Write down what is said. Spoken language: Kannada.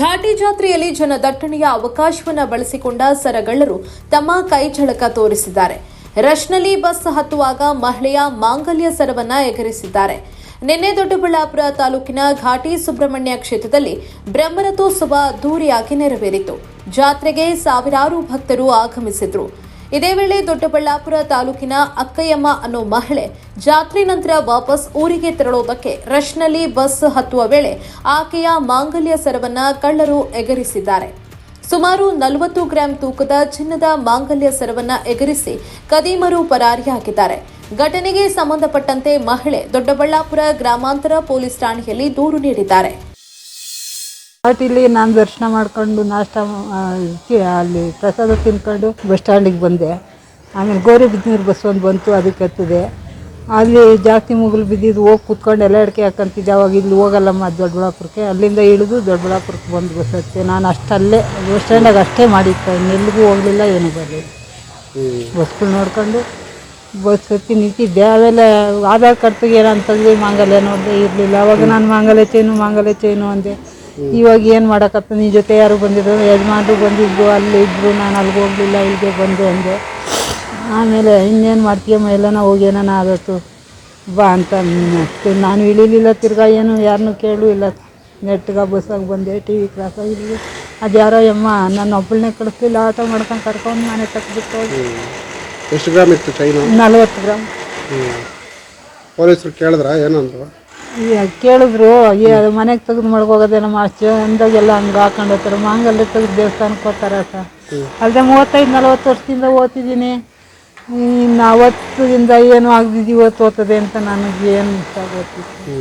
ಘಾಟಿ ಜಾತ್ರೆಯಲ್ಲಿ ಜನದಟ್ಟಣೆಯ ಅವಕಾಶವನ್ನು ಬಳಸಿಕೊಂಡ ಸರಗಳ್ಳರು ತಮ್ಮ ಕೈಚಳಕ ತೋರಿಸಿದ್ದಾರೆ. ರಶ್ನಲ್ಲಿ ಬಸ್ ಹತ್ತುವಾಗ ಮಹಿಳೆಯ ಮಾಂಗಲ್ಯ ಸರವನ್ನ ಎಗರಿಸಿದ್ದಾರೆ. ನಿನ್ನೆ ದೊಡ್ಡಬಳ್ಳಾಪುರ ತಾಲೂಕಿನ ಘಾಟಿ ಸುಬ್ರಹ್ಮಣ್ಯ ಕ್ಷೇತ್ರದಲ್ಲಿ ಬ್ರಹ್ಮರಥೋತ್ಸವ ಅದ್ದೂರಿಯಾಗಿ ನೆರವೇರಿತು. ಜಾತ್ರೆಗೆ ಸಾವಿರಾರು ಭಕ್ತರು ಆಗಮಿಸಿದ್ರು. ಇದೇ ವೇಳೆ ದೊಡ್ಡಬಳ್ಳಾಪುರ ತಾಲೂಕಿನ ಅಕ್ಕಯ್ಯಮ್ಮ ಅನ್ನೋ ಮಹಿಳೆ ಜಾತ್ರೆ ನಂತರ ವಾಪಸ್ ಊರಿಗೆ ತೆರಳೋದಕ್ಕೆ ರಶ್ನಲ್ಲಿ ಬಸ್ ಹತ್ತುವ ವೇಳೆ ಆಕೆಯ ಮಾಂಗಲ್ಯ ಸರವನ್ನ ಕಳ್ಳರು ಎಗರಿಸಿದ್ದಾರೆ. ಸುಮಾರು 40 ಗ್ರಾಂ ತೂಕದ ಚಿನ್ನದ ಮಾಂಗಲ್ಯ ಸರವನ್ನ ಎಗರಿಸಿ ಕದೀಮರು ಪರಾರಿಯಾಗಿದ್ದಾರೆ. ಘಟನೆಗೆ ಸಂಬಂಧಪಟ್ಟಂತೆ ಮಹಿಳೆ ದೊಡ್ಡಬಳ್ಳಾಪುರ ಗ್ರಾಮಾಂತರ ಪೊಲೀಸ್ ಠಾಣೆಯಲ್ಲಿ ದೂರು ನೀಡಿದ್ದಾರೆ. ಘಾಟಿಲಿ ನಾನು ದರ್ಶನ ಮಾಡ್ಕೊಂಡು ನಾಷ್ಟ ಅಲ್ಲಿ ಪ್ರಸಾದ ತಿನ್ಕೊಂಡು ಬಸ್ ಸ್ಟ್ಯಾಂಡಿಗೆ ಬಂದೆ. ಆಮೇಲೆ ಗೌರಿಬಿದನೂರು ಬಸ್ ಒಂದು ಬಂತು, ಅದಕ್ಕೆ ಹತ್ತಿದೆ. ಅಲ್ಲಿ ಜಾಸ್ತಿ ಮುಗಿಲು ಬಿದ್ದಿದ್ದು ಹೋಗಿ ಕೂತ್ಕೊಂಡು ಎಲ್ಲ ಅಡಿಕೆ ಹಾಕಂತಿದ್ದೆ. ಅವಾಗ ಇಲ್ಲಿ ಹೋಗಲ್ಲಮ್ಮ ದೊಡ್ಡಬಳ್ಳಾಪುರಕ್ಕೆ, ಅಲ್ಲಿಂದ ಇಳಿದು ದೊಡ್ಡಬಳ್ಳಾಪುರಕ್ಕೆ ಬಂದು ಬಸ್ ಹತ್ತೆ. ನಾನು ಅಷ್ಟಲ್ಲೇ ಬಸ್ ಸ್ಟ್ಯಾಂಡಾಗ ಅಷ್ಟೇ ಮಾಡಿತ್ತು, ಇನ್ನೆಲ್ಲಿಗೂ ಹೋಗಲಿಲ್ಲ, ಏನು ಬರಲಿಲ್ಲ. ಬಸ್ಗಳು ನೋಡ್ಕೊಂಡು ಬಸ್ ಹತ್ತಿ ನಿಂತಿದ್ದೆ. ಆಮೇಲೆ ಆಧಾರ್ ಕಾರ್ಡ್ ತೆಗಿಯೋಣ ತೆಗ್ದು ಮಾಂಗಲ್ಯ ನೋಡಿದೆ, ಇರಲಿಲ್ಲ. ಅವಾಗ ನಾನು ಮಾಂಗಲ್ಯ ಚೈನು ಅಂದೆ. ಇವಾಗ ಏನು ಮಾಡೋಕ್ಕತ್ತ, ನಿನ್ನ ಜೊತೆ ಯಾರು ಬಂದಿದ್ರು, ಯಜಮಾನ್ರು ಬಂದಿದ್ದು, ಅಲ್ಲಿ ಇದ್ದರು, ನಾನು ಅಲ್ಲಿಗೆ ಹೋಗಲಿಲ್ಲ, ಇಲ್ಲಿಗೆ ಬಂದೆ ಅಂದೆ. ಆಮೇಲೆ ಇನ್ನೇನು ಮಾಡ್ತೀಯಮ್ಮ, ಎಲ್ಲನ ಹೋಗಿ ಏನಾನ ಆದತ್ತು ಬಾ ಅಂತ ಅಷ್ಟೇ. ನಾನು ಇಳಿಲಿಲ್ಲ, ತಿರ್ಗಾ ಏನು ಯಾರನ್ನೂ ಕೇಳೂ ಇಲ್ಲ. ನೆಟ್ಗೆ ಬಸ್ಸಾಗಿ ಬಂದೆ, ಟಿ ವಿ ಕ್ರಾಸಾಗಿ. ಅದು ಯಾರೋ ಅಮ್ಮ ನನ್ನ ಒಬ್ಬಳನ್ನೇ ಕಳಿಸ್ಲಿಲ್ಲ, ಆಟೋ ಮಾಡ್ಕೊಂಡು ಕರ್ಕೊಂಡು ಮನೆ ತಕ್ಬಿಟ್ಟು ಹೋಗಿ. ಎಷ್ಟು ಗ್ರಾಮ್ ಇತ್ತು ಚೈನು? 40 ಗ್ರಾಮ್. ಪೊಲೀಸರು ಕೇಳಿದ್ರ ಏನಂದ್ರು? ಕೇಳಿದ್ರು, ಅದು ಮನೆಗೆ ತೆಗೆದು ಮಡ್ಗೋಗೋದೇನಮ್ಮ, ಅಷ್ಟು ಅಂದಾಗೆಲ್ಲ ಹಂಗೆ ಹಾಕೊಂಡು ಹೋಗ್ತಾರೆ. ಮಾಂಗಲ್ಯ ತೆಗೆದು ದೇವಸ್ಥಾನಕ್ಕೆ ಹೋಗ್ತಾರೆ ಸರ್. ಅಲ್ಲದೆ 35-40 ವರ್ಷದಿಂದ ಓದ್ತಿದ್ದೀನಿ. ಇನ್ನು ಅವತ್ತಿಂದ ಏನು ಆಗದಿದ್ದು ಇವತ್ತು ಓದ್ತದೆ ಅಂತ ನನಗೆ ಏನು ಇಷ್ಟ ಗೊತ್ತಿತ್ತು.